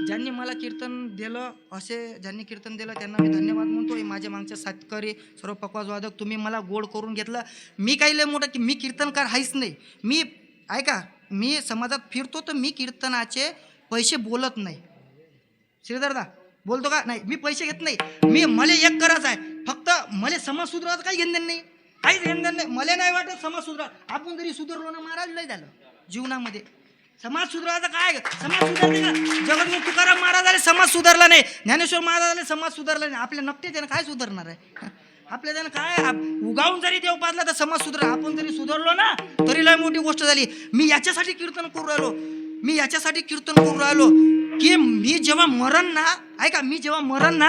ज्यांनी मला कीर्तन दिलं, असे ज्यांनी कीर्तन दिलं त्यांना मी धन्यवाद म्हणतो. हे माझ्या मागचे साथकरी सर्व पकवाजवादक, तुम्ही मला गोड करून घेतलं. मी काही लय मोठं की मी कीर्तनकार आहेच नाही. मी ऐका, मी समाजात फिरतो तर मी कीर्तनाचे पैसे बोलत नाही. श्रीधरदा बोलतो का नाही, मी पैसे घेत नाही. मला एक करायचं आहे, फक्त मला समाज सुधारायचं काही घेणं नाही, काहीच घेणं नाही. मला नाही वाटत समाज सुधार. आपण जरी सुधारलो ना महाराज लय झालं जीवनामध्ये. समाज सुधारायचा काय, समाज सुधारते का? जगद्गुरु तुकाराम महाराजाले समाज सुधारला नाही, ज्ञानेश्वर महाराजाले समाज सुधारला नाही. आपल्या नकटे त्यानं काय सुधारणार आहे? आपल्या त्यानं काय उगावून जरी देव पाजला तर समाज सुधार. आपण जरी सुधारलो ना तरी लय मोठी गोष्ट झाली. मी याच्यासाठी कीर्तन करू राहिलो, की मी जेव्हा मरण ना, ऐका, मी जेव्हा मरण ना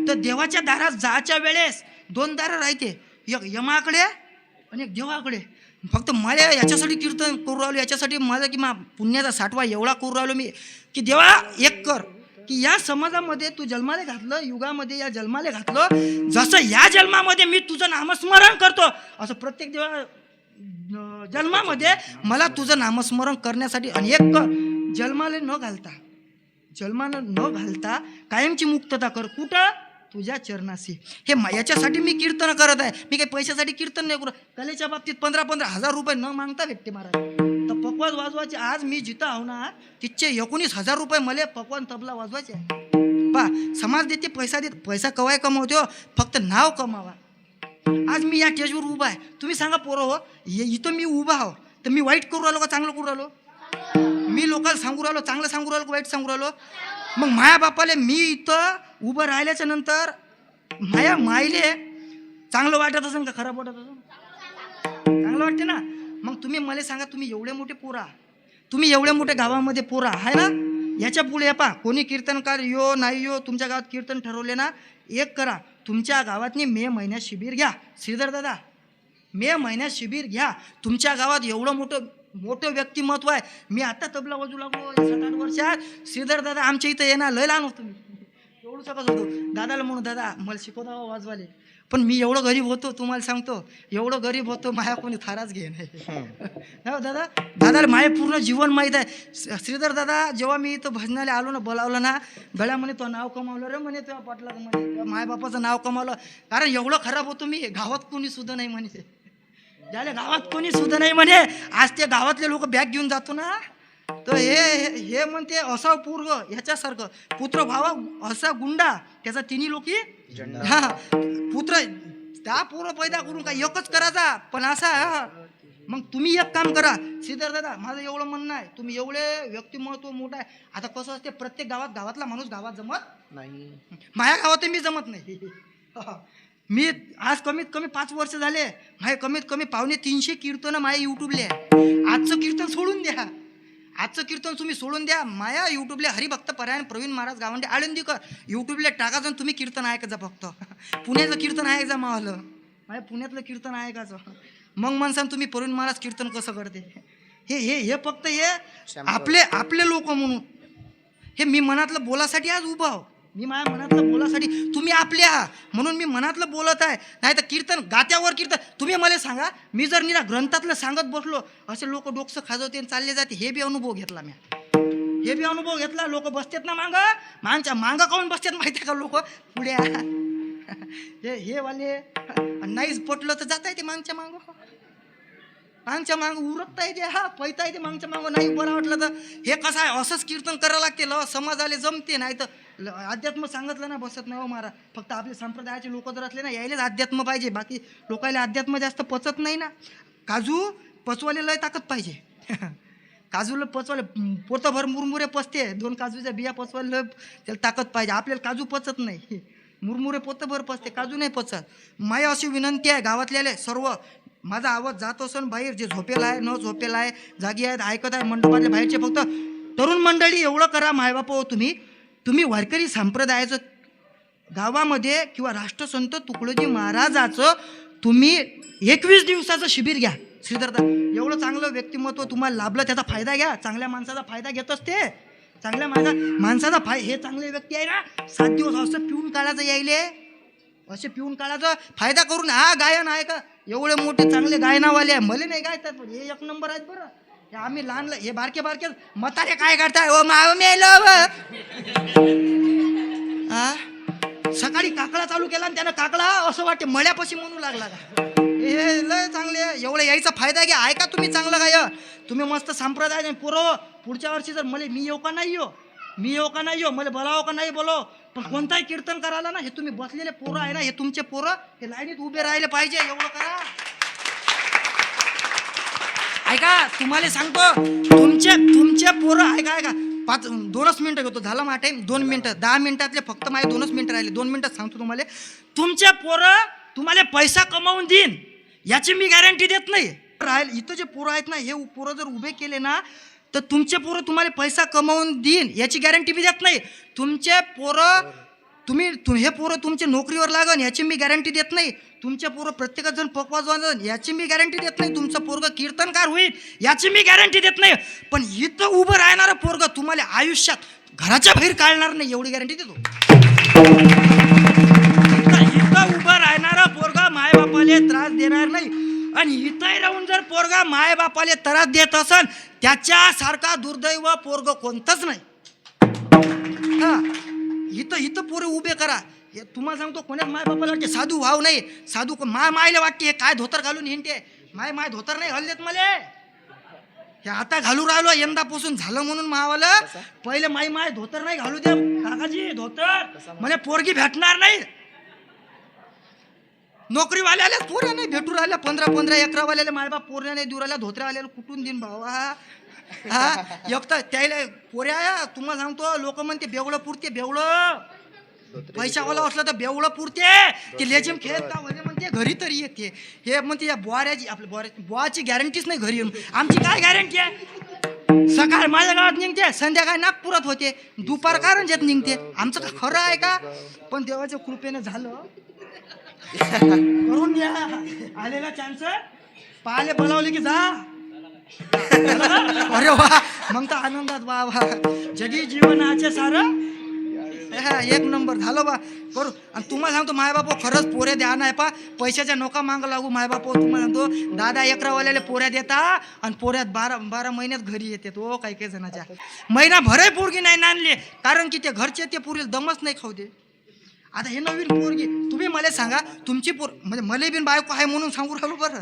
तर देवाच्या दारात जायच्या वेळेस दोन दारं राहते, एक यमाकडे आणि एक देवाकडे. फक्त मला याच्यासाठी कीर्तन करू राहिलो, याच्यासाठी माझा की पुण्याचा साठवा एवढा करू राहिलो मी, की देवा एक कर, की या समाजामध्ये तू जन्माला घातलं, युगामध्ये या जन्माला घातलं, जसं या जन्मामध्ये मी तुझं नामस्मरण करतो असं प्रत्येक देवा जन्मामध्ये मला तुझं नामस्मरण करण्यासाठी. आणि एक कर, जन्माला न घालता कायमची मुक्तता कर. कुठं? तुझ्या चरणाशी. हे याच्यासाठी मी कीर्तन करत आहे. मी काही पैशासाठी कीर्तन नाही करत. कलेच्या बाबतीत 15,000 रुपये न मागता भेटते महाराज. तर पकवाज वाजवायचे आज मी जिथं आहो ना तिथचे 19,000 रुपये मला पकवान तबला वाजवायचे. समाज देते, पैसा देते. पैसा कवाय कमवतो, फक्त नाव कमावा. आज मी या स्टेजवर उभा आहे. तुम्ही सांगा पोरं हो, इथं मी उभा आहो तर मी वाईट करू राहिलो का चांगलं करू राहिलो? मी लोकांना सांगू राहिलो चांगलं सांगू राहिलो का वाईट सांगू राहिलो? मग माया बापाले मी इथं उभं राहिल्याच्या नंतर माया मायले चांगलं वाटत असेल का खराब वाटत असेल? चांगलं वाटते ना. मग तुम्ही मला सांगा, तुम्ही एवढे मोठे पोरा, तुम्ही एवढ्या मोठ्या गावामध्ये पोरा आहे ना, याच्या पुढे कोणी कीर्तनकार यो नाही यो, तुमच्या गावात कीर्तन ठरवले ना, एक करा, तुमच्या गावातनी मे महिन्यात शिबिर घ्या. श्रीधर दादा, मे महिन्यात शिबिर घ्या. तुमच्या गावात एवढं मोठं व्यक्तिमत्व आहे. मी आता तबला वाजू लागलो 7-8 वर्षात. श्रीधर दादा आमच्या इथं येणार लय लहान होतो मी, एवढं सकस होतो. दादाला म्हणून, दादा मला शिकवता वाजवाले. पण मी एवढं गरीब होतो, तुम्हाला सांगतो, एवढं गरीब होतो, माया कोणी थाराच घे नाही. दादाला माया पूर्ण जीवन माहीत आहे. श्रीधर दादा जेव्हा मी इथं भजनाला आलो ना, बोलावलं ना, गळ्या म्हणे तो नाव कमावलं रे म्हणे, तेव्हा पाटला म्हणे मायबापाचं नाव कमावलं. कारण एवढं खराब होतो मी, गावात कोणी सुद्धा नाही म्हणे, ज्याला गावात कोणी सुद्धा नाही म्हणे. आज ते गावातले लोक बॅग घेऊन जातो ना, तर हे म्हणते असा पूर्व ह्याच्यासारखं पुत्र भावा असा गुंडा, त्याचा तिन्ही लोकी हा पुत्र, त्या पूर्व पैदा करून काय एकच करायचा. पण असा मग तुम्ही एक काम करा श्रीधर दादा, माझं एवढं म्हणणं आहे, तुम्ही एवढे व्यक्तिमत्व मोठं आहे. आता कसं असते, प्रत्येक गावातला माणूस गावात जमत नाही. माझ्या गावात मी जमत नाही. मी आज कमीत कमी 5 वर्ष झाले, माझे कमीत कमी 250 कीर्तन माझ्या युट्यूबले आहे. आजचं कीर्तन सोडून द्या, आजचं कीर्तन तुम्ही सोडून द्या. माया युट्यूबला हरिभक्त परायण प्रवीण महाराज गावंडे आळंदीकर युट्यूबला टाका जाऊन तुम्ही कीर्तन ऐका जा. फक्त पुण्याचं कीर्तन ऐका जा. मावलं माझ्या पुण्यातलं कीर्तन ऐकायचं. मग म्हणसान तुम्ही प्रवीण महाराज कीर्तन कसं करते. हे फक्त हे आपले लोक म्हणून, हे मी मनातलं बोलासाठी आज उभा आहो. मी माझ्या मनातलं बोलासाठी, तुम्ही आपले आहात म्हणून मी मनातलं बोलत आहे. नाही तर कीर्तन गात्यावर कीर्तन. तुम्ही मला सांगा, मी जर निरा ग्रंथातलं सांगत बसलो, असे लोक डोकसं खाजवते आणि चालले जाते. हे बी अनुभव घेतला मी, हे बी अनुभव घेतला. लोक बसतात ना मागं काऊन बसतात माहिती आहे का लोक पुढे. हे वाले नाहीच पटलं तर जाता येते मागच्या मागं उरकता येते, पैता येते मागच्या मागं. नाही बरं वाटलं तर हे कसं आहे, असंच कीर्तन करावं लागते. समाजाला जमते, नाही तर अध्यात्म सांगितलं ना बसत नाही हो महाराज. फक्त आपले संप्रदायाचे लोक जर असले ना, यायलाच अध्यात्म पाहिजे, बाकी लोकायला अध्यात्म जास्त पचत नाही ना. काजू पचवायला लय ताकद पाहिजे. काजूला पचवायला पोतभर मुरमुरे पचते, 2 काजूच्या बिया पचवायला त्याला ताकद पाहिजे. आपल्याला काजू पचत नाही, मुरमुरे पोतभर पचते, काजू नाही पचत. माया अशी विनंती आहे गावातल्याले सर्व, माझा आवाज जात असून बाहेर जे झोपेला आहे न झोपेला आहे, जागी आहेत, ऐकत आहे, मंडपातले बाहेरचे फक्त तरुण मंडळी एवढं करा मायबाप हो, तुम्ही वारकरी संप्रदायाचं गावामध्ये किंवा राष्ट्रसंत तुकडोजी महाराजाचं तुम्ही 21 दिवसाचं शिबिर घ्या. श्रीधरदा एवढं चांगलं व्यक्तिमत्व तुम्हाला लाभलं, त्याचा फायदा घ्या. चांगल्या माणसाचा फायदा घेत असते, चांगल्या माणसाचा हे चांगले व्यक्ती आहे ना, 7 दिवस असं पिऊन काढायचं, यायले असे पिऊन काढायचा फायदा करून. गायन आहे का, एवढे मोठे चांगले गायनावाले आहे, मला नाही गायतात पण हे 1 नंबर आहेत बरं. हे आम्ही लहान हे बारके म्हातारे काय करताय, ओ माव मेलो काकडा चालू केला आणि त्यानं काकडा असं वाटते मळ्यापाशी म्हणू लागला का. हे लय चांगले एवढं यायचा फायदा घ्या. ऐका तुम्ही चांगलं काय तुम्ही मस्त संप्रदाय पुरव. पुढच्या वर्षी जर मी येऊ का नाही येऊ मला बोलावं का नाही बोलाव, पण कोणताही कीर्तन करायला ना हे तुम्ही बसलेले पोरं आहे ना, हे तुमचे पोरं हे लाईनीत उभे राहिले पाहिजे. एवढं करा. ऐका तुम्हाला सांगतो तुमचे पोरं ऐका 2 मिनिटं घेतो. झालं माझा टाईम 2 मिनिटं. 10 मिनिटातले फक्त माझे 2 मिनिटं राहिले. 2 मिनिटात सांगतो तुम्हाला. तुमचे पोरं तुम्हाला पैसा कमावून देईन याची मी गॅरंटी देत नाही. राहील इथं जे पोरं आहेत ना, हे पोरं जर उभे केले ना तर तुमचे पोरं तुम्हाला पैसा कमावून देईन याची गॅरंटी मी देत नाही. तुमचे पोरं हे पोरं तुमच्या नोकरीवर लागन याची मी गॅरंटी देत नाही. तुमच्या पोरं प्रत्येक जण पकवाज वाजन याची मी गॅरंटी देत नाही. तुमचं पोरगं कीर्तनकार होईल याची मी गॅरंटी देत नाही. पण इथं उभं राहणारं पोरगं तुम्हाला आयुष्यात घराच्या बाहेर काढणार नाही एवढी गॅरंटी देतो. इथं उभं राहणारा पोरगा मायबापाला त्रास देणार नाही. आणि इथं राहून जर पोरगा मायबापाला त्रास देत असेल त्याच्यासारखा दुर्दैव पोरग कोणतंच नाही. हा इथं पोरं उभे करा. हे तुम्हाला सांगतो कोणाच मायबापाला वाटते साधू व्हाव नाही. साधू मायला वाटते हे काय धोतर घालून हिंडते. माय धोतर नाही घालू देत मला. हे आता घालू राहिलो यंदापासून झालं म्हणून मावाला. पहिले माय धोतर नाही घालू दे काकाजी. धोतर मला पोरगी भेटणार नाही. नोकरीवाल्याला पोऱ्या नाही भेटू राहिल्या. 15-15 एकरावाल्याला मायबाप पोऱ्या नाही देऊ राहिल्या. धोत्र्यावाल्याला कुठून देईन भावा. हा एक तर त्याला पोऱ्या तुम्हाला सांगतो लोक म्हणते बेवळं पुरते. बेवळं पैशावाला असलं तर बेवळं पुरते. ते लेजिम खेळ का म्हणते घरी तरी येते. हे म्हणते या बोऱ्याची आपल्या बोवाची गॅरंटीच नाही घरी येऊन. आमची काय गॅरंटी आहे. सकाळ माझ्या गावात निघते संध्याकाळी नागपुरात होते दुपार कारंजेत निघते. आमचं का खरं आहे का. पण देवाच्या कृपेनं झालं करून या. आलेला चान्स पाले बोलावले की जा. अरे वा मग तर आनंदात वा जगी जीवनाचे सारं एक नंबर झालं बा करू. आणि तुम्हाला सांगतो मायबापो खरंच पोऱ्या द्या नाही पा. पैशाच्या नोका माग लागू मायबापो. तुम्हाला सांगतो 10 एकरावाल्याला पोऱ्या देता आणि पोऱ्यात 12 महिन्यात घरी येते. तो काही जणाच्या महिनाभरही पोरगी नाही नांदली कारण की ते घरचे ते पुरील दमच नाही खाऊ दे. आता हे नवीन पोरगी तुम्ही मला सांगा तुमची म्हणजे मला बिन बायको आहे म्हणून सांगू राहिलो बरं.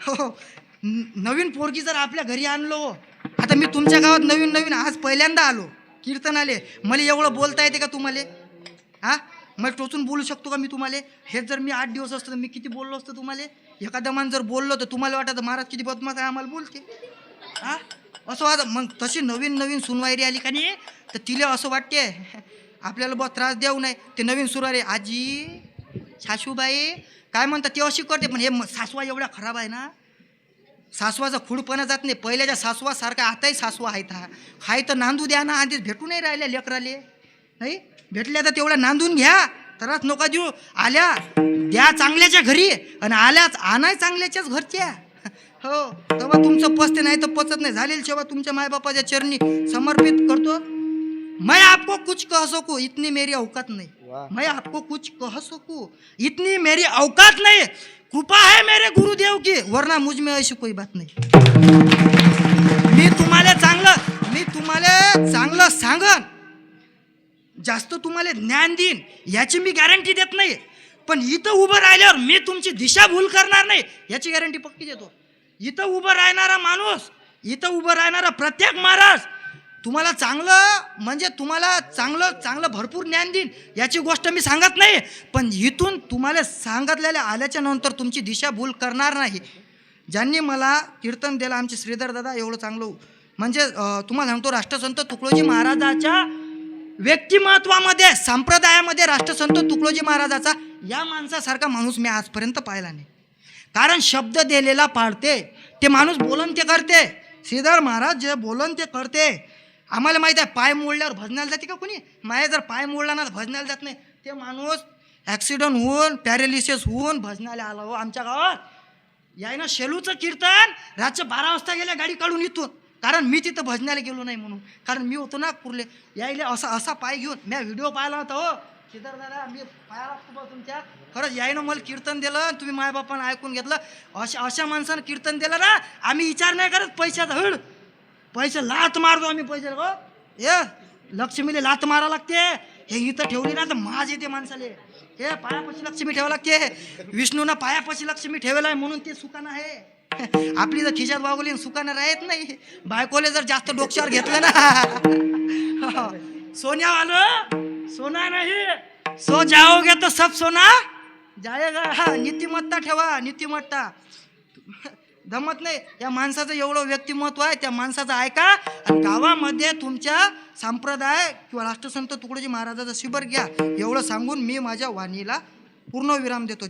हो नवीन पोरगी जर आपल्या घरी आणलो. आता मी तुमच्या गावात नवीन आज पहिल्यांदा आलो कीर्तन आले. मला एवढं बोलता येते का तुम्हाला. हां मला टोचून बोलू शकतो का मी तुम्हाला. हे जर मी 8 दिवस असतो तर मी किती बोललो असतो तुम्हाला. एखाद्या मान जर बोललो तर तुम्हाला वाटतं महाराज किती बदमाश आहे आम्हाला बोलते. हां असं वाटतं. मग तशी नवीन सुनवायरी आली का नाही तर तिला असं वाटते आपल्याला बहुत त्रास देऊ नये. ते नवीन सुरारे आजी सासूबाई काय म्हणतात ते अशी करते. पण हे सासवा एवढा खराब आहे ना. सासवाचा खुडपणा जात नाही. पहिल्याच्या सासवासारखा आताही सासवा आहेत. हाय तर नांदू द्या ना. आधीच भेटू नाही राहिल्या लेकराले. नाही भेटल्या तर तेवढ्या नांदून घ्या. तरच नका देऊ. आल्या द्या चांगल्याच्या घरी आणि आल्याच आणाय चांगल्याच्याच घरच्या. हो तेव्हा तुमचं पचते नाही तर पचत नाही. झालेली सेवा तुमच्या मायबापाच्या चरणी समर्पित करतो. मैं आपको कुछ कह सकूं इतनी मेरी औकात नहीं. मैं आपको कुछ कह सकूं इतनी मेरी औकात नहीं. कृपा है मेरे गुरुदेव की वरना मुझ में ऐसी कोई बात नहीं. मी तुम्हाला चांगलं सांगन जास्त तुम्हाला ज्ञान देईन याची मी गॅरंटी देत नाही. पण इथं उभं राहिल्यावर मी तुमची दिशाभूल करणार नाही याची गॅरंटी पक्की देतो. इथं उभं राहणारा माणूस इथं उभं राहणारा प्रत्येक महाराज तुम्हाला चांगलं भरपूर ज्ञान देईन याची गोष्ट मी सांगत नाही. पण इथून तुम्हाला सांगितलेल्या आल्याच्या नंतर तुमची दिशाभूल करणार नाही. ज्यांनी मला कीर्तन दिलं आमचे श्रीधर दादा एवढं चांगलं म्हणजे तुम्हाला सांगतो राष्ट्रसंत तुकडोजी महाराजाच्या व्यक्तिमत्वामध्ये संप्रदायामध्ये राष्ट्रसंत तुकडोजी महाराजाचा या माणसासारखा माणूस मी आजपर्यंत पाहिला नाही. कारण शब्द दिलेला पाळते. ते माणूस बोलन ते करते. श्रीधर महाराज जे बोलन ते करते. आम्हाला माहीत आहे पाय मोडल्यावर भजनाला जाते का कोणी. माया जर पाय मोडला ना भजनाला जात नाही. ते माणूस ॲक्सिडेंट होऊन पॅरेलिसिस होऊन भजनाला आला. हो आमच्या गावात यायनं शेलूचं कीर्तन रातच्या 12 वाजता गेल्या गाडी काढून इथून. कारण मी तिथं भजनाला गेलो नाही म्हणून. कारण मी होतो नागपूरले. यायले असा पाय घेऊन मी व्हिडिओ पाहिला होता. हो श्रीधर दादा मी पायाला खूप तुमच्या खरंच यायनं मला कीर्तन दिलं. तुम्ही मायबापानं ऐकून घेतलं. अशा माणसानं कीर्तन दिलं ना आम्ही विचार नाही करत पैशाचा. हड पैसे लात मारतो आम्ही. पैसे हे लक्ष्मीले लात मारा लागते. हे इथं ठेवली ना तर माज येते माणसाले. हे पायापाशी लक्ष्मी ठेवा लागते. विष्णूनं पायापाशी लक्ष्मी ठेवलं आहे म्हणून ते सुकानं आहे. आपली जर खिशात वागवली सुकानं राहत नाही. बायकोले जर जास्त डोक्यावर घेतलं ना सोन्यावालं सोना नाही सो जाओगे तो सब सोना जाएगा. नीतिमत्ता ठेवा, नीतिमत्ता. जमत नाही. या माणसाचं एवढं व्यक्तिमत्व आहे, त्या माणसाचं ऐका. आणि गावामध्ये तुमच्या संप्रदाय किंवा राष्ट्रसंत तुकडोजी महाराजाचं शिबिर घ्या. एवढं सांगून मी माझ्या वाणीला पूर्ण विराम देतो.